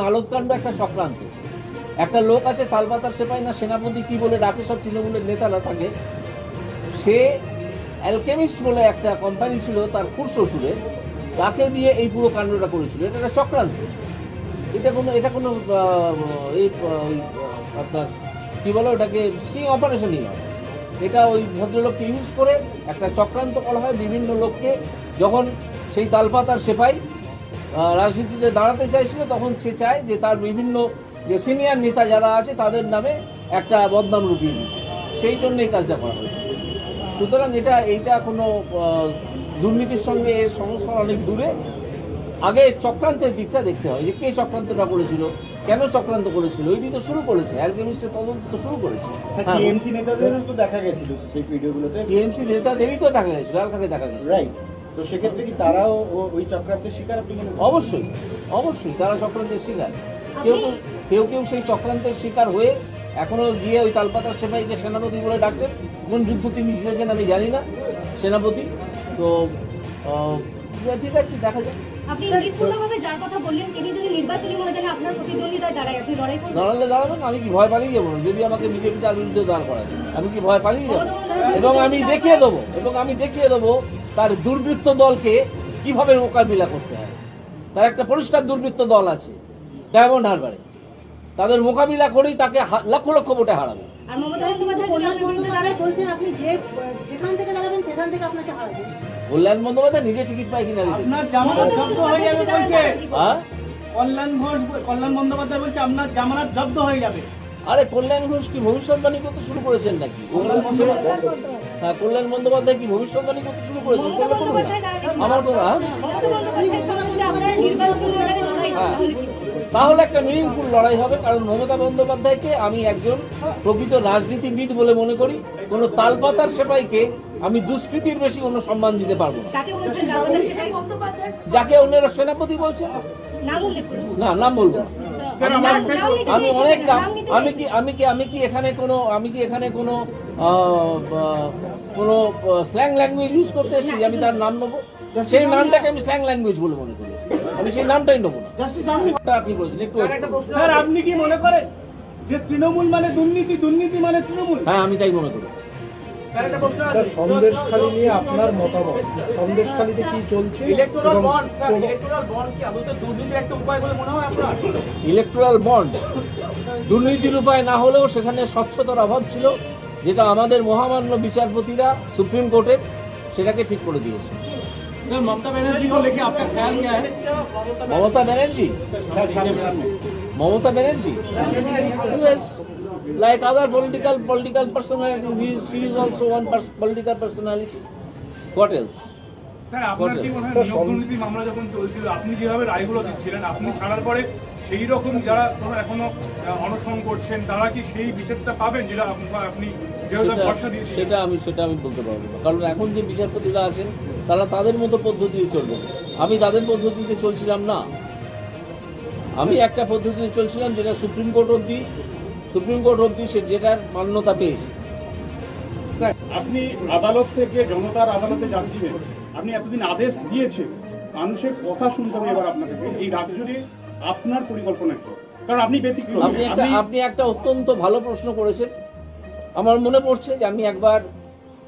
নালদকাণ্ড একটা চক্রান্ত। একটা লোক আছে তালপাতার সেপাই না সেনাপতি কি বলে ডাকে, সব তৃণমূলের নেতারা থাকে। সে অ্যালকেমিস্ট বলে একটা কোম্পানি ছিল তার খুড়শ্বশুরে, তাকে দিয়ে এই পুরো কাণ্ডটা করেছিল। এটা একটা চক্রান্ত। এটা কোনো আপনার কি বলে ওটাকে স্টিং অপারেশনই নয়। এটা ওই ভদ্রলোককে ইউজ করে একটা চক্রান্ত করা হয় বিভিন্ন লোককে। যখন সেই তালপাতার সেপাই রাজনীতিতে দাঁড়াতে চাইছিল তখন সে চায় যে তার বিভিন্ন যে সিনিয়র নেতা যারা আছে তাদের নামে একটা বদনাম রুটিয়ে দিতে, সেই জন্য এই কাজটা করা হয়েছে। সুতরাং এইটা কোনো দুর্নীতির সঙ্গে এর সমস্যা অনেক দূরে। আগে চক্রান্তের দিকটা দেখতে হয় যে কে চক্রান্তটা করেছিল, কেন চক্রান্ত করেছিল, ওইটি তো শুরু করেছে, অ্যালকেমিস্টের তদন্ত তো শুরু করেছে। টিএমসি নেতাদেরও তো দেখা গেছিল সেই ভিডিওগুলোতে। টিএমসি নেতাদেরই তো দেখা গেছিল, আর কাকে দেখা গেছিল? রাইট। তো সেক্ষেত্রে কি তারাও ওই চক্রান্তের শিকার? আপনি মনে করেন? অবশ্যই অবশ্যই তারা চক্রান্তের শিকার। কেউ সেই চক্রান্তের শিকার হয়ে এখনো গিয়ে ওই তালপাতার সেপাইকে সেনাপতি বলে ডাকছেন। কোন যুদ্ধ তিনি জিতেছেন আমি জানি না, সেনাপতি তো ঠিক আছে, দেখা যায়। আপনি নির্ভুলভাবে যার কথা বললেন তিনি যদি নির্বাচনী ময়দানে আপনার প্রতিদ্বন্দ্বিতায় দাঁড়ায়, আপনি লড়াই করবেন? দাঁড়াবেন। আমি কি ভয় পালিয়ে যাবো? যদি আমাকে বিজেপি তার বিরুদ্ধে দাঁড় করায় আমি কি ভয় পালিয়ে যাবো? এবং আমি দেখিয়ে দেবো তার দুর্বৃত্ত দলকে কিভাবে মোকাবিলা করতে হয়। তার একটা পরিষ্কার দুর্বৃত্ত দল আছে ডায়মন্ড হারবারে, তাদের মোকাবিলা করেই তাকে লক্ষ লক্ষ ভোটে হারাবে। আর মমতা বন্দ্যোপাধ্যায় বলছেন আপনি যেখান থেকে দাঁড়াবেন সেখান থেকে আপনাকে হারাবে। কল্যাণ বন্দ্যোপাধ্যায় নিজে টিকিট পায় কিনা আপনার জামানত জব্দ হয়ে যাবে বলছে। কল্যাণ বন্দ্যোপাধ্যায় বলছে আপনার জামানত জব্দ হয়ে যাবে। আরে কল্যাণ ঘোষ কি ভবিষ্যৎবাণী করতে শুরু করেছেন নাকি? হ্যাঁ, কল্যাণ বন্দ্যোপাধ্যায় কি ভবিষ্যৎবাণী করতে শুরু করেছেন? আমার তো তাহলে একটা মিনিংফুল লড়াই হবে। কারণ মমতা বন্দ্যোপাধ্যায়কে আমি একজন প্রকৃত রাজনীতিবিদ বলে মনে করি। কোন তালপাতার সেপাইকে আমি দুষ্কৃতির বেশি কোনো সম্মান দিতে পারবো না। যাকে অন্যরা সেনাপতি বলছে না, নাম বলবো না। আমি অনেক নাম, আমি কি এখানে কোনো স্ল্যাং ল্যাঙ্গুয়েজ ইউজ করতে এসেছি আমি তার নাম নেবো? সেই নামটাকে আমি স্ল্যাং ল্যাঙ্গুয়েজ বলে মনে করি, আমি সেই নামটাই নেবো না। আপনি বলছেন একটু, আপনি কি মনে করেন যে তৃণমূল মানে দুর্নীতি, দুর্নীতি মানে তৃণমূল? হ্যাঁ, আমি তাই মনে করি। সন্দেশখালী নিয়ে আপনার মতামত, সন্দেশখালীতে কি চলছে? ইলেকটোরাল বন্ড দুর্নীতির উপায় না হলেও সেখানে স্বচ্ছতার অভাব ছিল, যেটা আমাদের মহামান্য বিচারপতিরা সুপ্রিম কোর্টের সেটাকে ঠিক করে দিয়েছে। ममता बनर्जी को लेके आपका ख्याल क्या है? Mamata Banerjee yes, like other political personalities, she is also one political personality. What else? Sir, আপনার কি মনে হয় দুর্নীতি মামলা যখন চলছিল আপনি যেভাবে রায়গুলো দিচ্ছিলেন, আপনি ছাড়ার পরে সেই রকম যারা এখনো অনশন করছেন তারা কি সেই বিচারটা পাবেন যেটা আপনি ভরসা দিয়েছেন? সেটা আমি বলতে পারবো না। কারণ এখন যে বিচারপতিরা আছেন তারা তাদের মতো পদ্ধতিতে চলবেন। আমি তাদের পদ্ধতিতে চলছিলাম না। আমি একটা পদ্ধতিতে চলছিলাম যেটা সুপ্রিম কোর্ট অবধি যেটার মান্যতা পেয়েছে। আপনি আদালত থেকে জনতার আদালতে যাচ্ছিলেন, আপনি এতদিন আদেশ দিয়েছেন, মানুষের কথা শুনতে হবে এবার আপনাকে। এই রাজ্যে আপনার পরিকল্পনা কি? কারণ আপনি ব্যতিক্রমী। আপনি একটা অত্যন্ত ভালো প্রশ্ন করেছেন। আমার মনে পড়ছে যে আমি একবার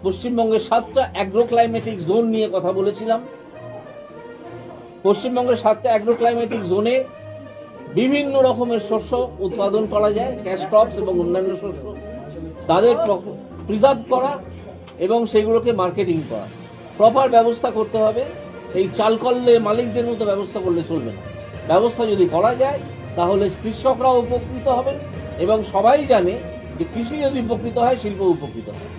পশ্চিমবঙ্গের 7টা অ্যাগ্রো ক্লাইমেটিক জোন নিয়ে কথা বলেছিলাম। পশ্চিমবঙ্গের 7টা অ্যাগ্রো ক্লাইমেটিক জোনে বিভিন্ন রকমের শস্য উৎপাদন করা যায়, ক্যাশ ক্রপস এবং অন্যান্য শস্য, তাদের প্রিজার্ভ করা এবং সেগুলোকে মার্কেটিং করা, প্রপার ব্যবস্থা করতে হবে। এই চালকলে মালিকদের মতো ব্যবস্থা করলে চলবে না। ব্যবস্থা যদি করা যায় তাহলে কৃষকরাও উপকৃত হবেন এবং সবাই জানে যে কৃষি যদি উপকৃত হয় শিল্প উপকৃত হয়।